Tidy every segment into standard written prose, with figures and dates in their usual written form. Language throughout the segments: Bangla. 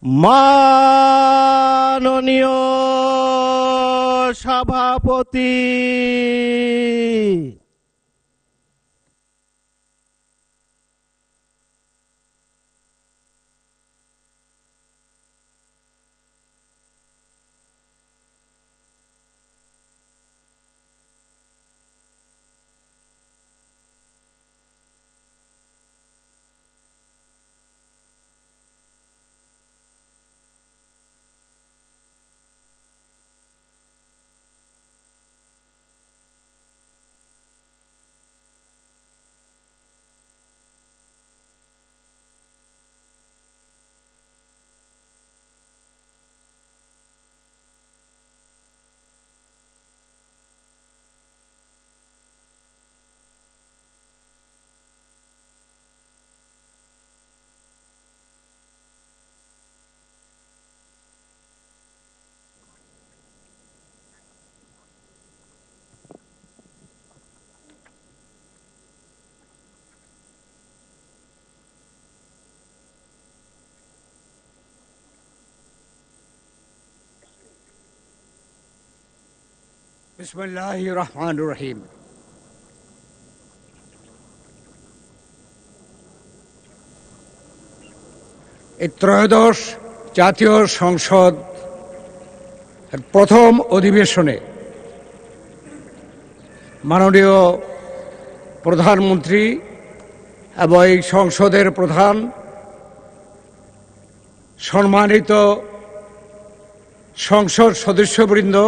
মাননীয় সভাপতি, বিসমিল্লাহির রহমানির রহিম। এই ত্রয়োদশ জাতীয় সংসদ প্রথম অধিবেশনে মাননীয় প্রধানমন্ত্রী এবং এই সংসদের প্রধান, সম্মানিত সংসদ সদস্যবৃন্দ,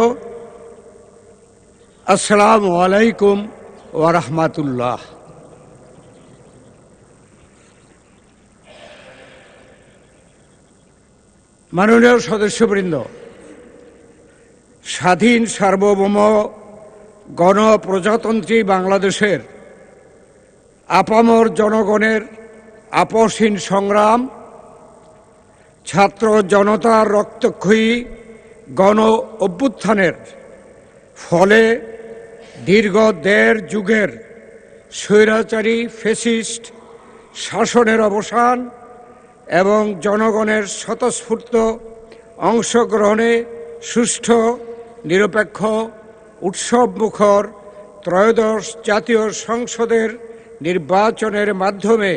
আসসালামু আলাইকুম ওয়া রাহমাতুল্লাহ। মাননীয় সদস্যবৃন্দ, স্বাধীন সার্বভৌম গণপ্রজাতন্ত্রী বাংলাদেশের আপামর জনগণের আপসহীন সংগ্রাম, ছাত্র জনতার রক্তক্ষয়ী গণ অভ্যুত্থানের ফলে দীর্ঘ 1.5 যুগের স্বৈরাচারী ফ্যাসিস্ট শাসনের অবসান এবং জনগণের স্বতঃস্ফূর্ত অংশগ্রহণে সুষ্ঠু, নিরপেক্ষ, উৎসবমুখর ত্রয়োদশ জাতীয় সংসদের নির্বাচনের মাধ্যমে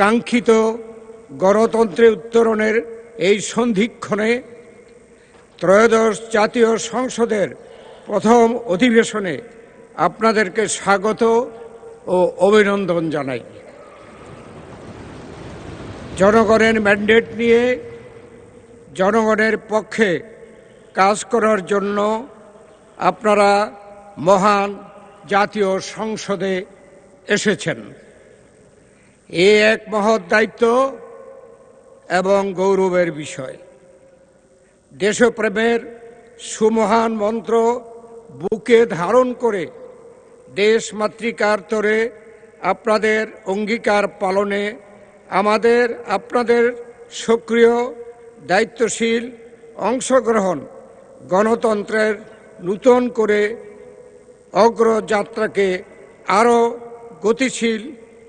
কাঙ্ক্ষিত গণতন্ত্রে উত্তরণের এই সন্ধিক্ষণে ত্রয়োদশ জাতীয় সংসদের প্রথম অধিবেশনে আপনাদেরকে স্বাগত ও অভিনন্দন জানাই। জনগণের ম্যান্ডেট নিয়ে জনগণের পক্ষে কাজ করার জন্য আপনারা মহান জাতীয় সংসদে এসেছেন। এ এক মহৎ দায়িত্ব এবং গৌরবের বিষয়। দেশপ্রেমের সুমহান মন্ত্র বুকে ধারণ করে দেশ মাতৃকার তরে আপনাদের অঙ্গীকার পালনে আপনাদের সক্রিয় দায়িত্বশীল অংশগ্রহণ গণতন্ত্রের নূতন করে অগ্রযাত্রাকে আরও গতিশীল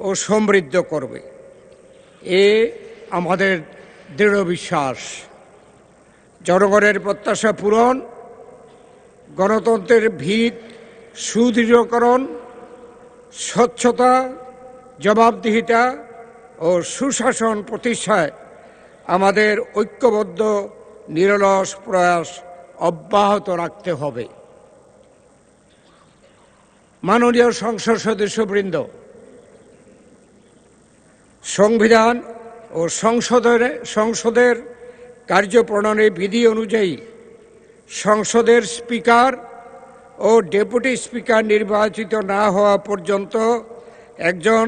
ও সমৃদ্ধ করবে, এ আমাদের দৃঢ় বিশ্বাস। জনগণের প্রত্যাশা পূরণ, গণতন্ত্রের ভিত সুদৃঢ়করণ, স্বচ্ছতা, জবাবদিহিতা ও সুশাসন প্রতিষ্ঠায় আমাদের ঐক্যবদ্ধ নিরলস প্রয়াস অব্যাহত রাখতে হবে। মাননীয় সংসদ সদস্যবৃন্দ, সংবিধান ও সংসদের কার্যপ্রণালী বিধি অনুযায়ী সংসদের স্পিকার ও ডেপুটি স্পিকার নির্বাচিত না হওয়া পর্যন্ত একজন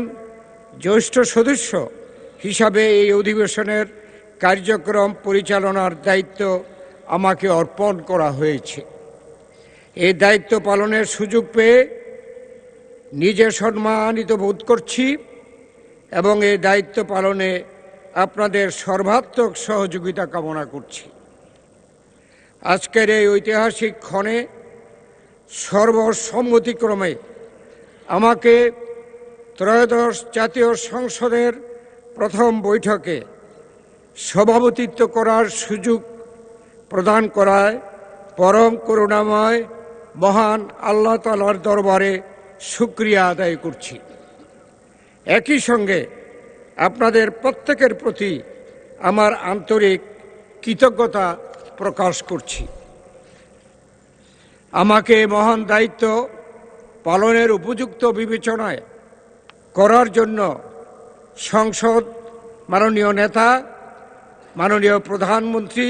জ্যেষ্ঠ সদস্য হিসাবে এই অধিবেশনের কার্যক্রম পরিচালনার দায়িত্ব আমাকে অর্পণ করা হয়েছে। এই দায়িত্ব পালনের সুযোগ পেয়ে নিজে সম্মানিত বোধ করছি এবং এই দায়িত্ব পালনে আপনাদের সর্বাত্মক সহযোগিতা কামনা করছি। আজকের এই ঐতিহাসিক ক্ষণে সর্বসম্মতিক্রমে আমাকে ত্রয়োদশ জাতীয় সংসদের প্রথম বৈঠকে সভাপতিত্ব করার সুযোগ প্রদান করায় পরম করুণাময় মহান আল্লাহ তাআলার দরবারে শুকরিয়া আদায় করছি। একই সঙ্গে আপনাদের প্রত্যেকের প্রতি আমার আন্তরিক কৃতজ্ঞতা প্রকাশ করছি। আমাকে মহান দায়িত্ব পালনের উপযুক্ত বিবেচনায় করার জন্য সংসদ, মাননীয় নেতা, মাননীয় প্রধানমন্ত্রী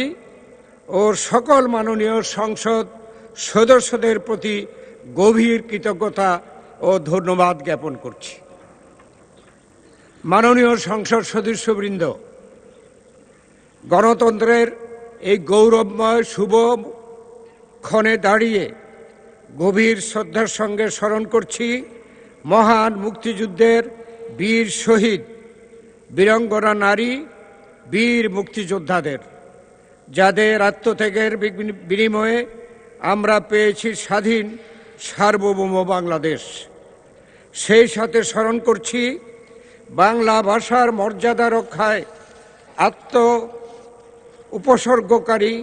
ও সকল মাননীয় সংসদ সদস্যদের প্রতি গভীর কৃতজ্ঞতা ও ধন্যবাদ জ্ঞাপন করছি। মাননীয় সংসদ সদস্যবৃন্দ, গণতন্ত্রের এই গৌরবময় শুভ ক্ষণে দাঁড়িয়ে গভীর শ্রদ্ধার সঙ্গে স্মরণ করছি মহান মুক্তিযুদ্ধের বীর শহীদ, বীরাঙ্গনা নারী, বীর মুক্তিযোদ্ধাদের, যাদের আত্মত্যাগের বিনিময়ে আমরা পেয়েছি স্বাধীন সার্বভৌম বাংলাদেশ। সেই সাথে স্মরণ করছি বাংলা ভাষার মর্যাদা রক্ষায় উপসর্গকারী,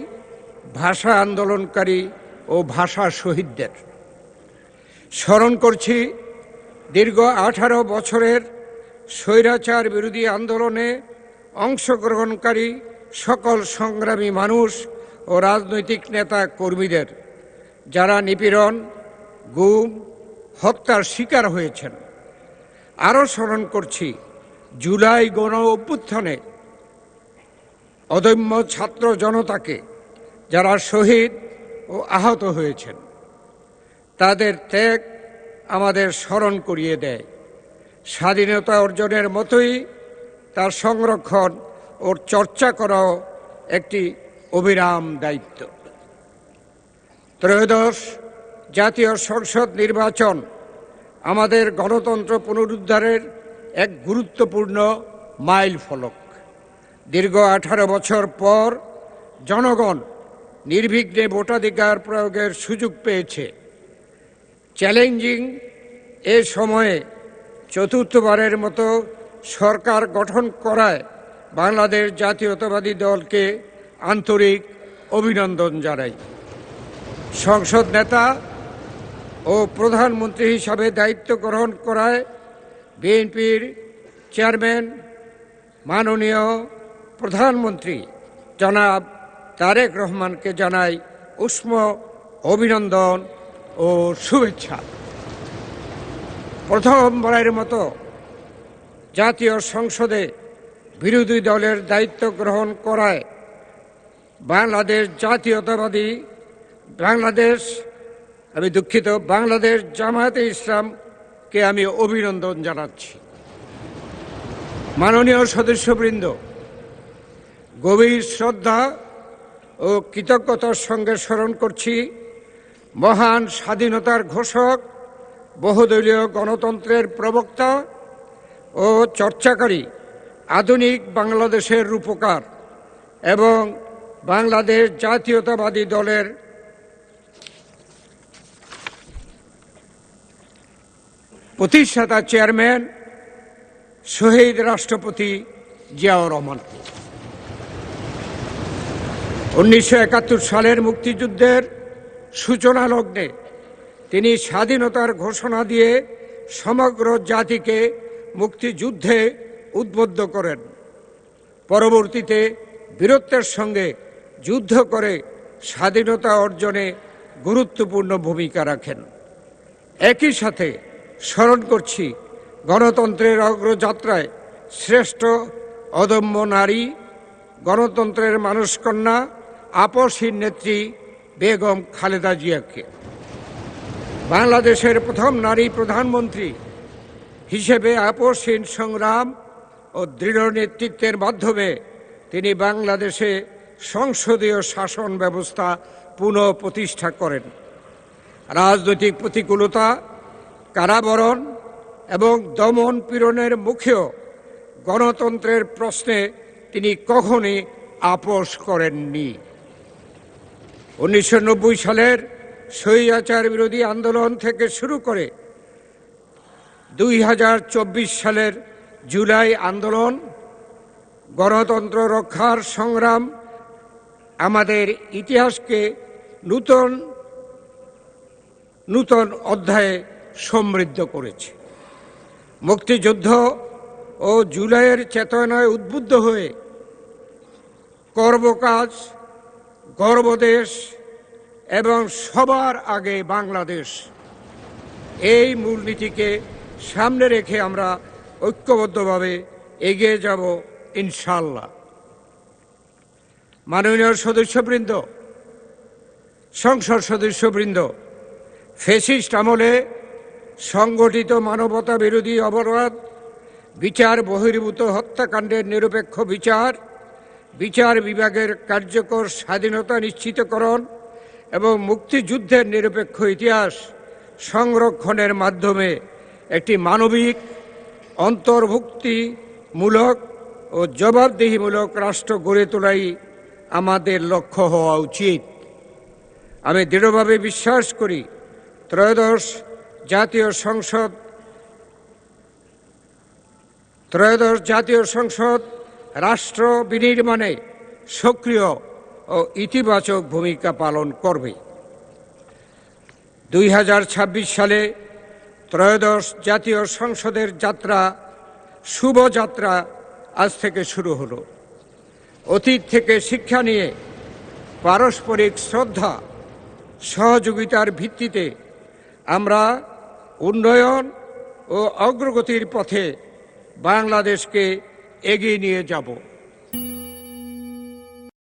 ভাষা আন্দোলনকারী ও ভাষা শহীদদের। স্মরণ করছি দীর্ঘ 18 বছরের স্বৈরাচার বিরোধী আন্দোলনে অংশগ্রহণকারী সকল সংগ্রামী মানুষ ও রাজনৈতিক নেতা কর্মীদের, যারা নিপীড়ন, গুম, হত্যার শিকার হয়েছেন। আরও স্মরণ করছি জুলাই গণ অভ্যুত্থানে অদম্য ছাত্র জনতাকে, যারা শহীদ ও আহত হয়েছেন। তাদের ত্যাগ আমাদের স্মরণ করিয়ে দেয় স্বাধীনতা অর্জনের মতোই তার সংরক্ষণ ও চর্চা করাও একটি অবিরাম দায়িত্ব। ত্রয়োদশ জাতীয় সংসদ নির্বাচন আমাদের গণতন্ত্র পুনরুদ্ধারের এক গুরুত্বপূর্ণ মাইল ফলক। দীর্ঘ 18 বছর পর জনগণ নির্বিঘ্নে ভোটাধিকার প্রয়োগের সুযোগ পেয়েছে। চ্যালেঞ্জিং এ সময়ে চতুর্থবারের মতো সরকার গঠন করায় বাংলাদেশ জাতীয়তাবাদী দলকে আন্তরিক অভিনন্দন জানাই। সংসদ নেতা ও প্রধানমন্ত্রী হিসাবে দায়িত্ব গ্রহণ করায় বিএনপির চেয়ারম্যান, মাননীয় প্রধানমন্ত্রী জনাব তারেক রহমানকে জানাই উষ্ম অভিনন্দন ও শুভেচ্ছা। প্রথমবারের মতো জাতীয় সংসদে বিরোধী দলের দায়িত্ব গ্রহণ করায় বাংলাদেশ জামায়াতে ইসলামকে আমি অভিনন্দন জানাচ্ছি। মাননীয় সদস্যবৃন্দ, গভীর শ্রদ্ধা ও কৃতজ্ঞতার সঙ্গে স্মরণ করছি মহান স্বাধীনতার ঘোষক, বহুদলীয় গণতন্ত্রের প্রবক্তা ও চর্চাকারী, আধুনিক বাংলাদেশের রূপকার এবং বাংলাদেশ জাতীয়তাবাদী দলের প্রতিষ্ঠাতা চেয়ারম্যান শহীদ রাষ্ট্রপতি জিয়াউর রহমান। 1971 সালের মুক্তিযুদ্ধের সূচনা লগ্নে তিনি স্বাধীনতার ঘোষণা দিয়ে সমগ্র জাতিকে মুক্তিযুদ্ধে উদ্বুদ্ধ করেন। পরবর্তীতে বীরত্বের সঙ্গে যুদ্ধ করে স্বাধীনতা অর্জনে গুরুত্বপূর্ণ ভূমিকা রাখেন। একই সাথে স্মরণ করছি গণতন্ত্রের অগ্রযাত্রায় শ্রেষ্ঠ অদম্য নারী, গণতন্ত্রের মানসকন্যা, আপসহীন নেত্রী বেগম খালেদা জিয়াকে। বাংলাদেশের প্রথম নারী প্রধানমন্ত্রী হিসেবে আপসহীন সংগ্রাম ও দৃঢ় নেতৃত্বের মাধ্যমে তিনি বাংলাদেশে সংসদীয় শাসন ব্যবস্থা পুনঃপ্রতিষ্ঠা করেন। রাজনৈতিক প্রতিকূলতা, কারাবরণ এবং দমন পীড়নের মুখেও গণতন্ত্রের প্রশ্নে তিনি কখনই আপোষ করেননি। 1990 সালের স্বৈরাচার বিরোধী আন্দোলন থেকে শুরু করে 2024 সালের জুলাই আন্দোলন, গণতন্ত্র রক্ষার সংগ্রাম আমাদের ইতিহাসকে নূতন নূতন অধ্যায়ে সমৃদ্ধ করেছে। মুক্তিযুদ্ধ ও জুলাইয়ের চেতনায় উদ্বুদ্ধ হয়ে কর্মকাজ, গর্বদেশ এবং সবার আগে বাংলাদেশ, এই মূলনীতিকে সামনে রেখে আমরা ঐক্যবদ্ধভাবে এগিয়ে যাব ইনশাআল্লাহ। মাননীয় সদস্যবৃন্দ, সংসদ সদস্যবৃন্দ, ফ্যাসিস্ট আমলে সংগঠিত মানবতা বিরোধী অপরাধ, বিচার বহির্ভূত হত্যাকাণ্ডের নিরপেক্ষ বিচার, বিচার বিভাগের কার্যকর স্বাধীনতা নিশ্চিতকরণ এবং মুক্তিযুদ্ধের নিরপেক্ষ ইতিহাস সংরক্ষণের মাধ্যমে একটি মানবিক, অন্তর্ভুক্তিমূলক ও জবাবদিহিমূলক রাষ্ট্র গড়ে তোলাই আমাদের লক্ষ্য হওয়া উচিত। আমি দৃঢ়ভাবে বিশ্বাস করি ত্রয়োদশ জাতীয় সংসদ রাষ্ট্র বিনির্মাণে সক্রিয় ও ইতিবাচক ভূমিকা পালন করবে। 2026 সালে ত্রয়োদশ জাতীয় সংসদের যাত্রা, শুভযাত্রা আজ থেকে শুরু হলো। অতীত থেকে শিক্ষা নিয়ে পারস্পরিক শ্রদ্ধা, সহযোগিতার ভিত্তিতে আমরা উন্নয়ন ও অগ্রগতির পথে বাংলাদেশকে এগিয়ে নিয়ে যাব।